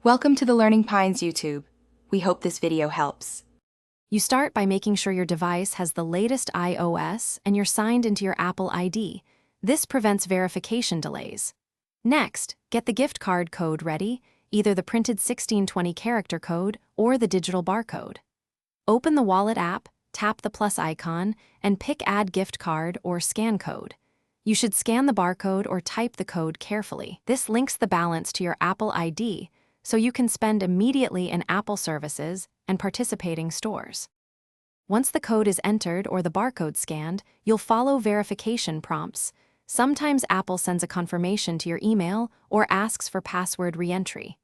Welcome to the Learning Pines YouTube. We hope this video helps. You start by making sure your device has the latest iOS and you're signed into your Apple ID. This prevents verification delays. Next, get the gift card code ready, either the printed 1620 character code or the digital barcode. Open the Wallet app, tap the plus icon, and pick Add Gift Card or Scan Code. You should scan the barcode or type the code carefully. This links the balance to your Apple ID, so you can spend immediately in Apple services and participating stores. Once the code is entered or the barcode scanned, you'll follow verification prompts. Sometimes Apple sends a confirmation to your email or asks for password re-entry.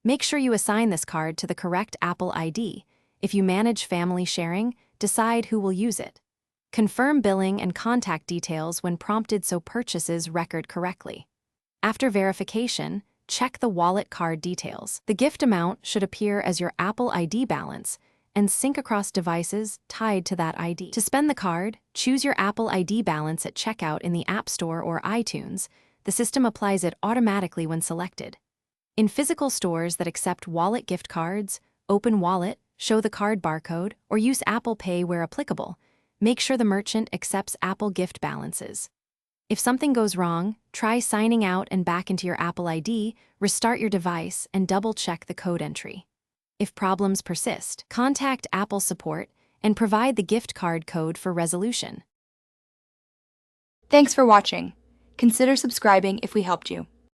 Make sure you assign this card to the correct Apple ID. If you manage family sharing, decide who will use it. Confirm billing and contact details when prompted so purchases record correctly. After verification, check the wallet card details. The gift amount should appear as your Apple ID balance and sync across devices tied to that ID. To spend the card, choose your Apple ID balance at checkout in the App Store or iTunes. The system applies it automatically when selected. In physical stores that accept wallet gift cards, open Wallet, show the card barcode, or use Apple Pay where applicable. Make sure the merchant accepts Apple gift balances. If something goes wrong, try signing out and back into your Apple ID, restart your device, and double-check the code entry. If problems persist, contact Apple support and provide the gift card code for resolution. Thanks for watching. Consider subscribing if we helped you.